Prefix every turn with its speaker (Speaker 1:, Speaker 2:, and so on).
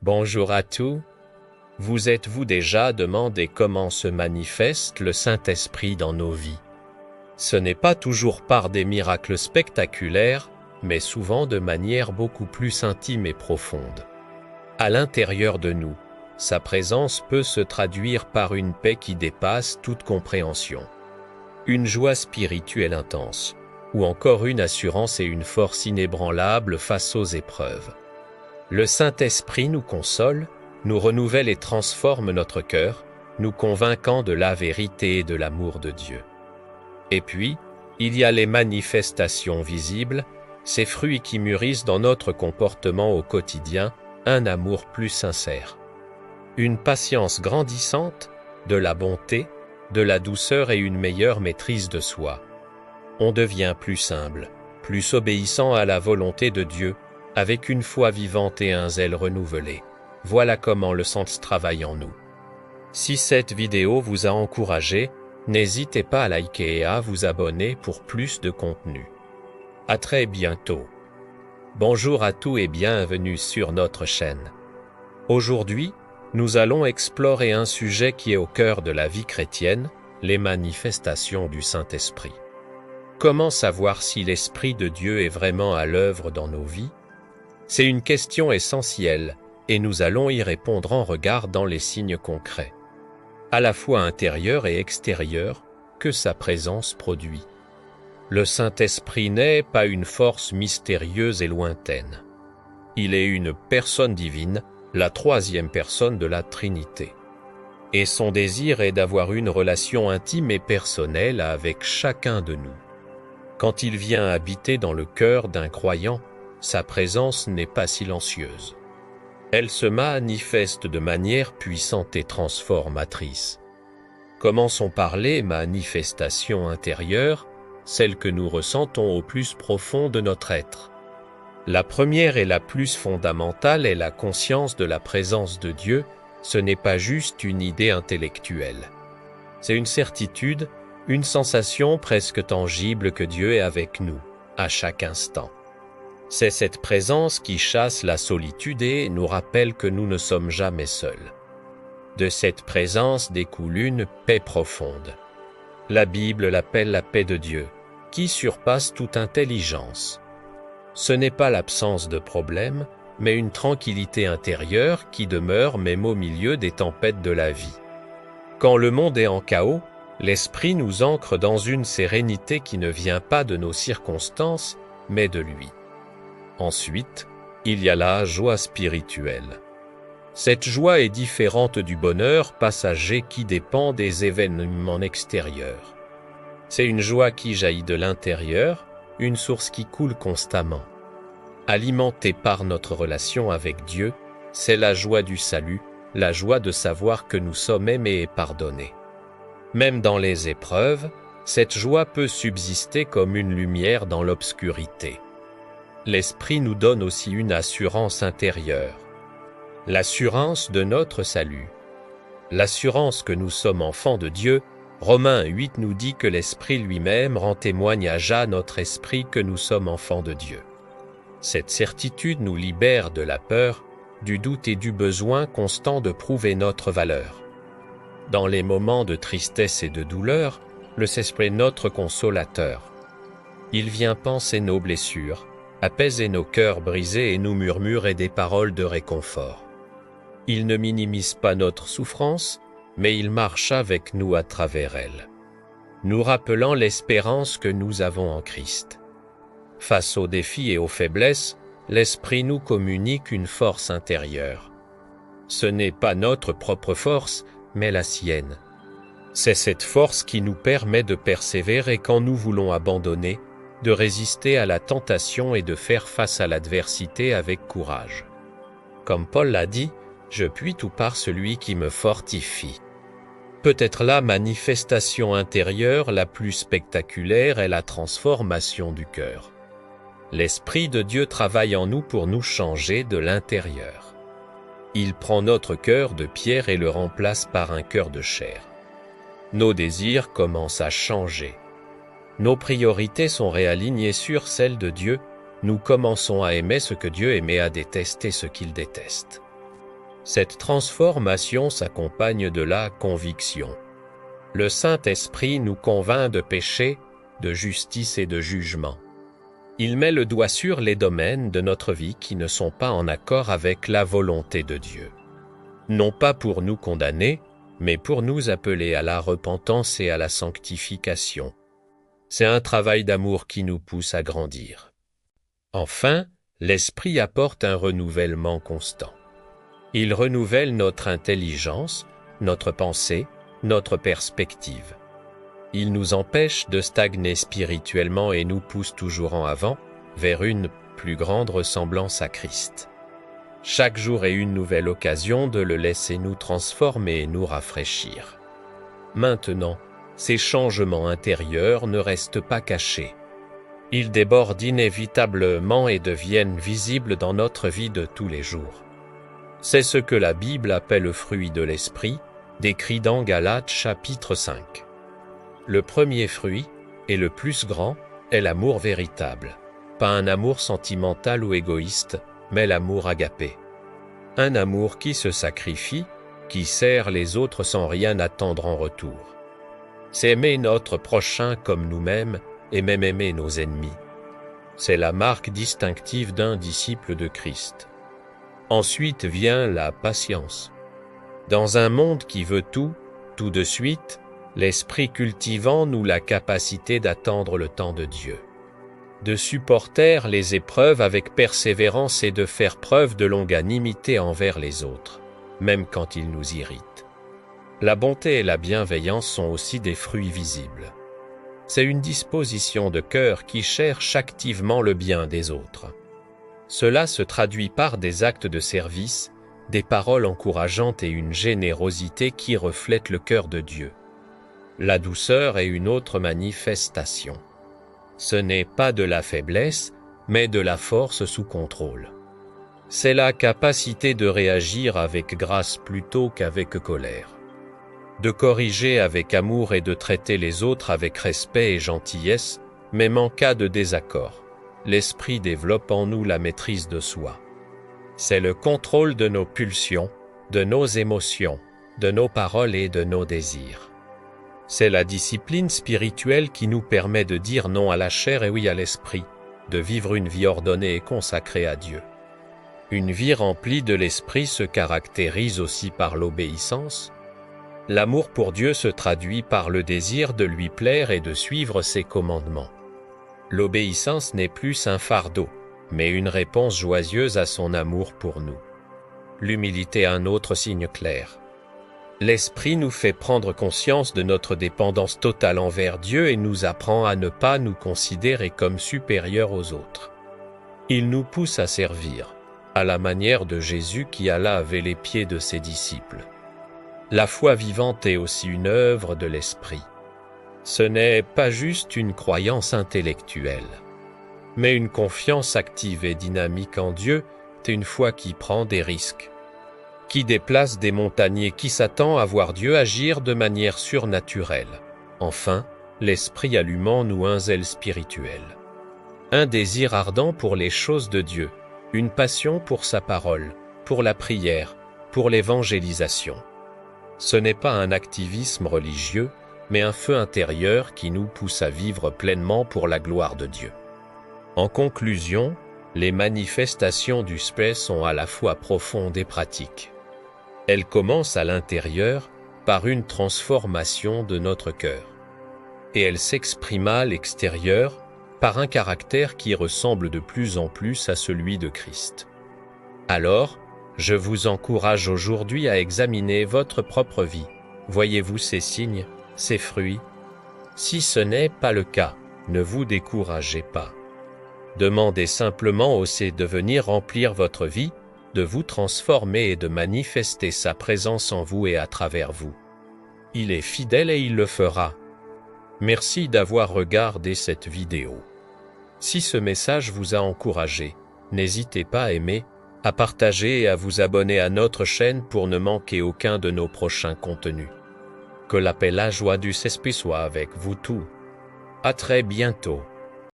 Speaker 1: Bonjour à tous. Vous êtes-vous déjà demandé comment se manifeste le Saint-Esprit dans nos vies? Ce n'est pas toujours par des miracles spectaculaires, mais souvent de manière beaucoup plus intime et profonde. À l'intérieur de nous, sa présence peut se traduire par une paix qui dépasse toute compréhension, une joie spirituelle intense, ou encore une assurance et une force inébranlables face aux épreuves. Le Saint-Esprit nous console, nous renouvelle et transforme notre cœur, nous convainquant de la vérité et de l'amour de Dieu. Et puis, il y a les manifestations visibles, ces fruits qui mûrissent dans notre comportement au quotidien, un amour plus sincère, une patience grandissante, de la bonté, de la douceur et une meilleure maîtrise de soi. On devient plus humble, plus obéissant à la volonté de Dieu, avec une foi vivante et un zèle renouvelé. Voilà comment le sens travaille en nous. Si cette vidéo vous a encouragé, n'hésitez pas à liker et à vous abonner pour plus de contenu. À très bientôt. Bonjour à tous et bienvenue sur notre chaîne. Aujourd'hui, nous allons explorer un sujet qui est au cœur de la vie chrétienne, les manifestations du Saint-Esprit. Comment savoir si l'Esprit de Dieu est vraiment à l'œuvre dans nos vies? C'est une question essentielle, et nous allons y répondre en regardant les signes concrets, à la fois intérieurs et extérieurs, que sa présence produit. Le Saint-Esprit n'est pas une force mystérieuse et lointaine. Il est une personne divine, la troisième personne de la Trinité. Et son désir est d'avoir une relation intime et personnelle avec chacun de nous. Quand il vient habiter dans le cœur d'un croyant, sa présence n'est pas silencieuse. Elle se manifeste de manière puissante et transformatrice. Commençons par les manifestations intérieures, celles que nous ressentons au plus profond de notre être. La première et la plus fondamentale est la conscience de la présence de Dieu. Ce n'est pas juste une idée intellectuelle. C'est une certitude, une sensation presque tangible que Dieu est avec nous, à chaque instant. C'est cette présence qui chasse la solitude et nous rappelle que nous ne sommes jamais seuls. De cette présence découle une paix profonde. La Bible l'appelle la paix de Dieu, qui surpasse toute intelligence. Ce n'est pas l'absence de problèmes, mais une tranquillité intérieure qui demeure même au milieu des tempêtes de la vie. Quand le monde est en chaos, l'Esprit nous ancre dans une sérénité qui ne vient pas de nos circonstances, mais de lui. Ensuite, il y a la joie spirituelle. Cette joie est différente du bonheur passager qui dépend des événements extérieurs. C'est une joie qui jaillit de l'intérieur, une source qui coule constamment. Alimentée par notre relation avec Dieu, c'est la joie du salut, la joie de savoir que nous sommes aimés et pardonnés. Même dans les épreuves, cette joie peut subsister comme une lumière dans l'obscurité. L'Esprit nous donne aussi une assurance intérieure, l'assurance de notre salut. L'assurance que nous sommes enfants de Dieu, Romains 8 nous dit que l'Esprit lui-même rend témoignage à notre esprit que nous sommes enfants de Dieu. Cette certitude nous libère de la peur, du doute et du besoin constant de prouver notre valeur. Dans les moments de tristesse et de douleur, le Saint-Esprit est notre consolateur. Il vient panser nos blessures, apaiser nos cœurs brisés et nous murmurer des paroles de réconfort. Il ne minimise pas notre souffrance, mais il marche avec nous à travers elle, nous rappelant l'espérance que nous avons en Christ. Face aux défis et aux faiblesses, l'Esprit nous communique une force intérieure. Ce n'est pas notre propre force, mais la sienne. C'est cette force qui nous permet de persévérer quand nous voulons abandonner, de résister à la tentation et de faire face à l'adversité avec courage. Comme Paul l'a dit, « Je puis tout par celui qui me fortifie ». Peut-être la manifestation intérieure la plus spectaculaire est la transformation du cœur. L'Esprit de Dieu travaille en nous pour nous changer de l'intérieur. Il prend notre cœur de pierre et le remplace par un cœur de chair. Nos désirs commencent à changer. Nos priorités sont réalignées sur celles de Dieu, nous commençons à aimer ce que Dieu aime et à détester ce qu'il déteste. Cette transformation s'accompagne de la conviction. Le Saint-Esprit nous convainc de péché, de justice et de jugement. Il met le doigt sur les domaines de notre vie qui ne sont pas en accord avec la volonté de Dieu. Non pas pour nous condamner, mais pour nous appeler à la repentance et à la sanctification. C'est un travail d'amour qui nous pousse à grandir. Enfin, l'Esprit apporte un renouvellement constant. Il renouvelle notre intelligence, notre pensée, notre perspective. Il nous empêche de stagner spirituellement et nous pousse toujours en avant, vers une plus grande ressemblance à Christ. Chaque jour est une nouvelle occasion de le laisser nous transformer et nous rafraîchir. Maintenant, ces changements intérieurs ne restent pas cachés. Ils débordent inévitablement et deviennent visibles dans notre vie de tous les jours. C'est ce que la Bible appelle le fruit de l'Esprit, décrit dans Galates chapitre 5. Le premier fruit, et le plus grand, est l'amour véritable. Pas un amour sentimental ou égoïste, mais l'amour agapé. Un amour qui se sacrifie, qui sert les autres sans rien attendre en retour. C'est aimer notre prochain comme nous-mêmes et même aimer nos ennemis. C'est la marque distinctive d'un disciple de Christ. Ensuite vient la patience. Dans un monde qui veut tout de suite, l'Esprit cultive en nous la capacité d'attendre le temps de Dieu, de supporter les épreuves avec persévérance et de faire preuve de longanimité envers les autres, même quand ils nous irritent. La bonté et la bienveillance sont aussi des fruits visibles. C'est une disposition de cœur qui cherche activement le bien des autres. Cela se traduit par des actes de service, des paroles encourageantes et une générosité qui reflète le cœur de Dieu. La douceur est une autre manifestation. Ce n'est pas de la faiblesse, mais de la force sous contrôle. C'est la capacité de réagir avec grâce plutôt qu'avec colère, de corriger avec amour et de traiter les autres avec respect et gentillesse, même en cas de désaccord. L'Esprit développe en nous la maîtrise de soi. C'est le contrôle de nos pulsions, de nos émotions, de nos paroles et de nos désirs. C'est la discipline spirituelle qui nous permet de dire non à la chair et oui à l'esprit, de vivre une vie ordonnée et consacrée à Dieu. Une vie remplie de l'esprit se caractérise aussi par l'obéissance. L'amour pour Dieu se traduit par le désir de lui plaire et de suivre ses commandements. L'obéissance n'est plus un fardeau, mais une réponse joyeuse à son amour pour nous. L'humilité un autre signe clair. L'Esprit nous fait prendre conscience de notre dépendance totale envers Dieu et nous apprend à ne pas nous considérer comme supérieurs aux autres. Il nous pousse à servir, à la manière de Jésus qui alla laver les pieds de ses disciples. La foi vivante est aussi une œuvre de l'Esprit. Ce n'est pas juste une croyance intellectuelle, mais une confiance active et dynamique en Dieu, c'est une foi qui prend des risques, qui déplace des montagnes et qui s'attend à voir Dieu agir de manière surnaturelle. Enfin, l'Esprit allume en nous un zèle spirituel, un désir ardent pour les choses de Dieu, une passion pour sa parole, pour la prière, pour l'évangélisation. Ce n'est pas un activisme religieux, mais un feu intérieur qui nous pousse à vivre pleinement pour la gloire de Dieu. En conclusion, les manifestations du Esprit sont à la fois profondes et pratiques. Elles commencent à l'intérieur par une transformation de notre cœur. Et elles s'expriment à l'extérieur par un caractère qui ressemble de plus en plus à celui de Christ. Alors, je vous encourage aujourd'hui à examiner votre propre vie. Voyez-vous ces signes, ces fruits? Si ce n'est pas le cas, ne vous découragez pas. Demandez simplement au Seigneur de venir remplir votre vie, de vous transformer et de manifester sa présence en vous et à travers vous. Il est fidèle et il le fera. Merci d'avoir regardé cette vidéo. Si ce message vous a encouragé, n'hésitez pas à aimer, à partager et à vous abonner à notre chaîne pour ne manquer aucun de nos prochains contenus. Que la paix et la joie du Saint-Esprit soient avec vous tous. À très bientôt.